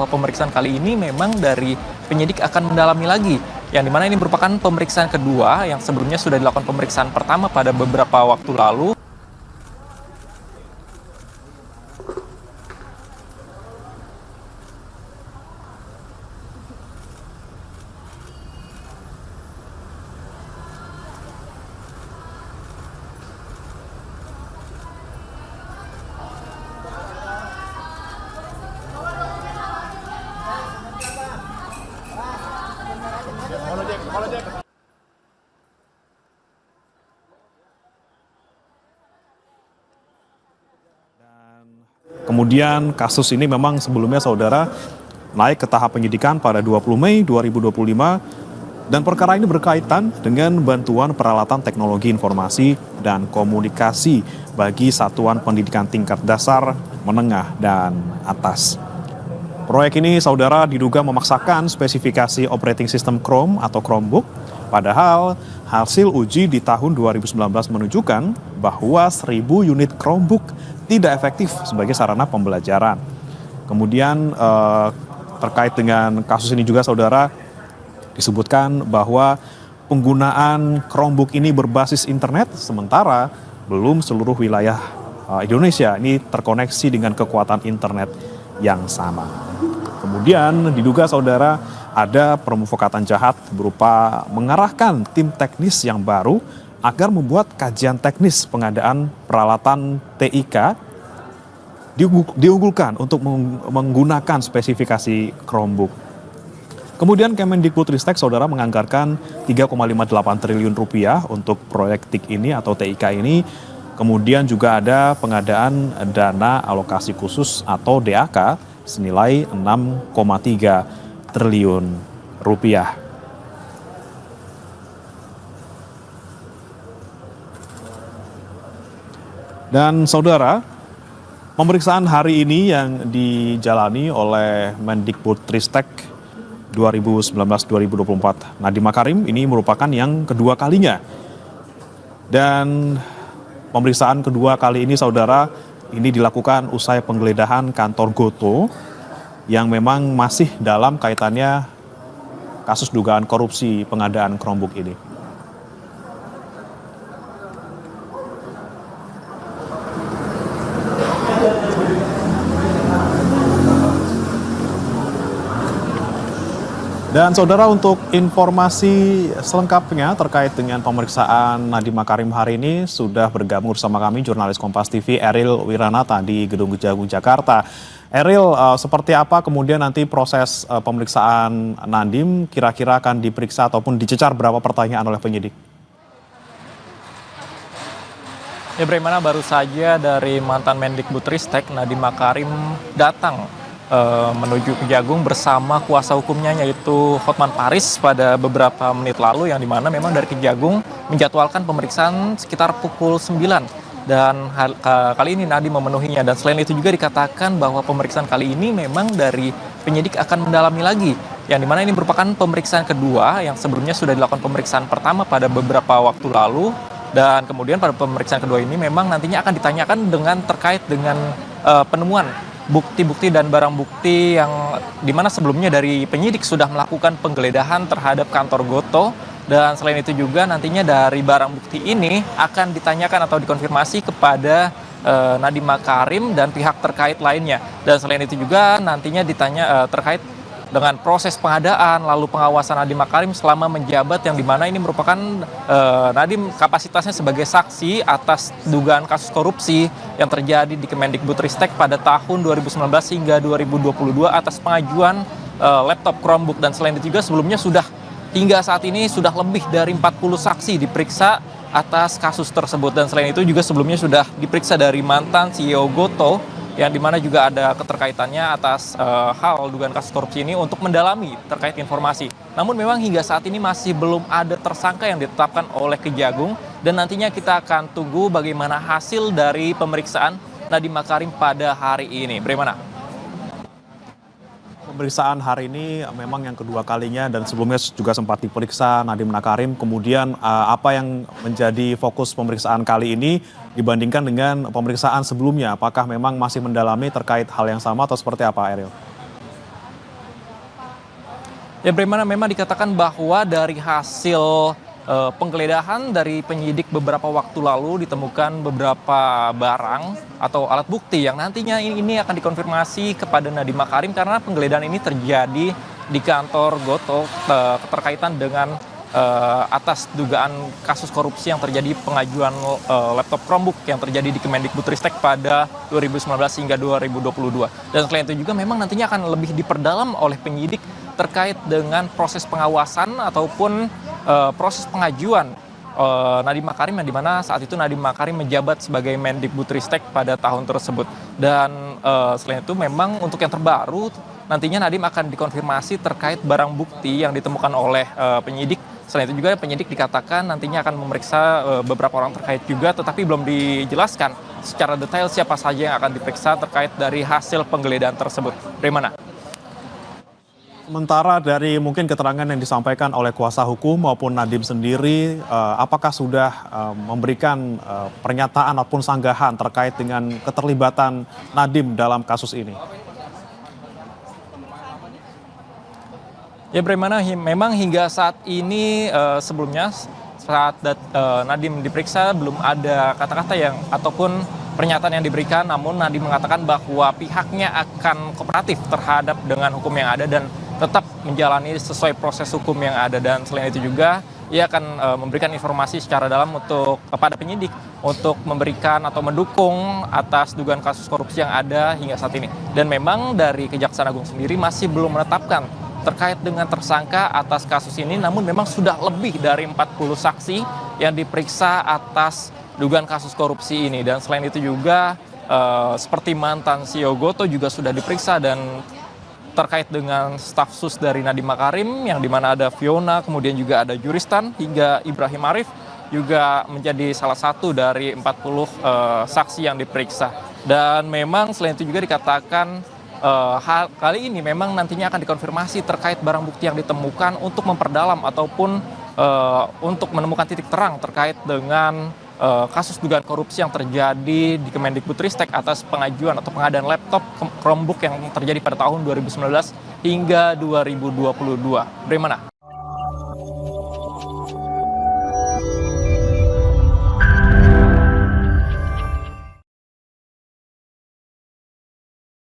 bahwa pemeriksaan kali ini memang dari penyidik akan mendalami lagi. Yang dimana ini merupakan pemeriksaan kedua yang sebelumnya sudah dilakukan pemeriksaan pertama pada beberapa waktu lalu. Kemudian kasus ini memang sebelumnya saudara naik ke tahap penyidikan pada 20 Mei 2025 dan perkara ini berkaitan dengan bantuan peralatan teknologi informasi dan komunikasi bagi satuan pendidikan tingkat dasar, menengah, dan atas. Proyek ini saudara diduga memaksakan spesifikasi operating system Chrome atau Chromebook, padahal hasil uji di tahun 2019 menunjukkan bahwa 1.000 unit Chromebook tidak efektif sebagai sarana pembelajaran. Kemudian terkait dengan kasus ini juga saudara disebutkan bahwa penggunaan Chromebook ini berbasis internet sementara belum seluruh wilayah Indonesia ini terkoneksi dengan kekuatan internet yang sama. Kemudian diduga saudara ada permufakatan jahat berupa mengarahkan tim teknis yang baru agar membuat kajian teknis pengadaan peralatan TIK diunggulkan untuk menggunakan spesifikasi Chromebook. Kemudian Kemendikbudristek saudara menganggarkan 3,58 triliun rupiah untuk proyek TIK ini atau TIK ini. Kemudian juga ada pengadaan dana alokasi khusus atau DAK senilai 6,3 triliun rupiah. Dan saudara, pemeriksaan hari ini yang dijalani oleh Mendikbudristek 2019-2024 Nadiem Makarim ini merupakan yang kedua kalinya. Dan pemeriksaan kedua kali ini saudara ini dilakukan usai penggeledahan kantor Gotoh yang memang masih dalam kaitannya kasus dugaan korupsi pengadaan Chromebook ini. Dan saudara, untuk informasi selengkapnya terkait dengan pemeriksaan Nadiem Makarim hari ini sudah bergabung bersama kami jurnalis Kompas TV Eril Wiranata di Gedung Kejagung Jakarta. Eril, seperti apa kemudian nanti proses pemeriksaan Nadiem, kira-kira akan diperiksa ataupun dicecar berapa pertanyaan oleh penyidik? Ya, bagaimana baru saja dari mantan Mendikbudristek Nadiem Makarim datang menuju Kejagung bersama kuasa hukumnya yaitu Hotman Paris pada beberapa menit lalu, yang dimana memang dari Kejagung menjadwalkan pemeriksaan sekitar pukul 9 dan kali ini Nadiem memenuhinya. Dan selain itu juga dikatakan bahwa pemeriksaan kali ini memang dari penyidik akan mendalami lagi, yang dimana ini merupakan pemeriksaan kedua yang sebelumnya sudah dilakukan pemeriksaan pertama pada beberapa waktu lalu. Dan kemudian pada pemeriksaan kedua ini memang nantinya akan ditanyakan dengan terkait dengan penemuan bukti-bukti dan barang bukti yang dimana sebelumnya dari penyidik sudah melakukan penggeledahan terhadap kantor Gotoh. Dan selain itu juga nantinya dari barang bukti ini akan ditanyakan atau dikonfirmasi kepada Nadiem Makarim dan pihak terkait lainnya. Dan selain itu juga nantinya ditanya terkait dengan proses pengadaan lalu pengawasan Nadiem Makarim selama menjabat, yang dimana ini merupakan Nadiem kapasitasnya sebagai saksi atas dugaan kasus korupsi yang terjadi di Kemendikbudristek pada tahun 2019 hingga 2022 atas pengajuan laptop Chromebook. Dan selain itu juga sebelumnya sudah hingga saat ini sudah lebih dari 40 saksi diperiksa atas kasus tersebut. Dan selain itu juga sebelumnya sudah diperiksa dari mantan CEO Gotoh, yang dimana juga ada keterkaitannya atas hal dugaan kasus korupsi ini untuk mendalami terkait informasi. Namun memang hingga saat ini masih belum ada tersangka yang ditetapkan oleh Kejagung, dan nantinya kita akan tunggu bagaimana hasil dari pemeriksaan Nadiem Makarim pada hari ini. Bagaimana? Pemeriksaan hari ini memang yang kedua kalinya dan sebelumnya juga sempat diperiksa Nadiem Makarim. Kemudian apa yang menjadi fokus pemeriksaan kali ini dibandingkan dengan pemeriksaan sebelumnya? Apakah memang masih mendalami terkait hal yang sama atau seperti apa, Eril? Ya, bagaimana memang dikatakan bahwa dari hasil penggeledahan dari penyidik beberapa waktu lalu ditemukan beberapa barang atau alat bukti yang nantinya ini akan dikonfirmasi kepada Nadiem Makarim karena penggeledahan ini terjadi di kantor Gotoh keterkaitan dengan atas dugaan kasus korupsi yang terjadi pengajuan laptop Chromebook yang terjadi di Kemendikbudristek pada 2019 hingga 2022. Dan selain itu juga memang nantinya akan lebih diperdalam oleh penyidik terkait dengan proses pengawasan ataupun proses pengajuan Nadiem Makarim yang dimana saat itu Nadiem Makarim menjabat sebagai Mendikbudristek pada tahun tersebut. Dan selain itu memang untuk yang terbaru nantinya Nadiem akan dikonfirmasi terkait barang bukti yang ditemukan oleh penyidik. Selain itu juga penyidik dikatakan nantinya akan memeriksa beberapa orang terkait juga, tetapi belum dijelaskan secara detail siapa saja yang akan diperiksa terkait dari hasil penggeledahan tersebut. Bagaimana? Sementara dari mungkin keterangan yang disampaikan oleh kuasa hukum maupun Nadiem sendiri, apakah sudah memberikan pernyataan ataupun sanggahan terkait dengan keterlibatan Nadiem dalam kasus ini? Ya, bagaimana memang hingga saat ini sebelumnya saat Nadiem diperiksa belum ada kata-kata yang ataupun pernyataan yang diberikan, namun Nadiem mengatakan bahwa pihaknya akan kooperatif terhadap dengan hukum yang ada dan tetap menjalani sesuai proses hukum yang ada. Dan selain itu juga ia akan memberikan informasi secara dalam untuk kepada penyidik untuk memberikan atau mendukung atas dugaan kasus korupsi yang ada hingga saat ini. Dan memang dari Kejaksaan Agung sendiri masih belum menetapkan terkait dengan tersangka atas kasus ini, namun memang sudah lebih dari 40 saksi yang diperiksa atas dugaan kasus korupsi ini. Dan selain itu juga seperti mantan CEO Gotoh juga sudah diperiksa dan terkait dengan staf sus dari Nadiem Makarim yang dimana ada Fiona, kemudian juga ada Juristan hingga Ibrahim Arif juga menjadi salah satu dari 40 saksi yang diperiksa. Dan memang selain itu juga dikatakan kali ini memang nantinya akan dikonfirmasi terkait barang bukti yang ditemukan untuk memperdalam ataupun untuk menemukan titik terang terkait dengan kasus dugaan korupsi yang terjadi di Kemendikbudristek atas pengajuan atau pengadaan laptop Chromebook yang terjadi pada tahun 2019 hingga 2022. Bagaimana?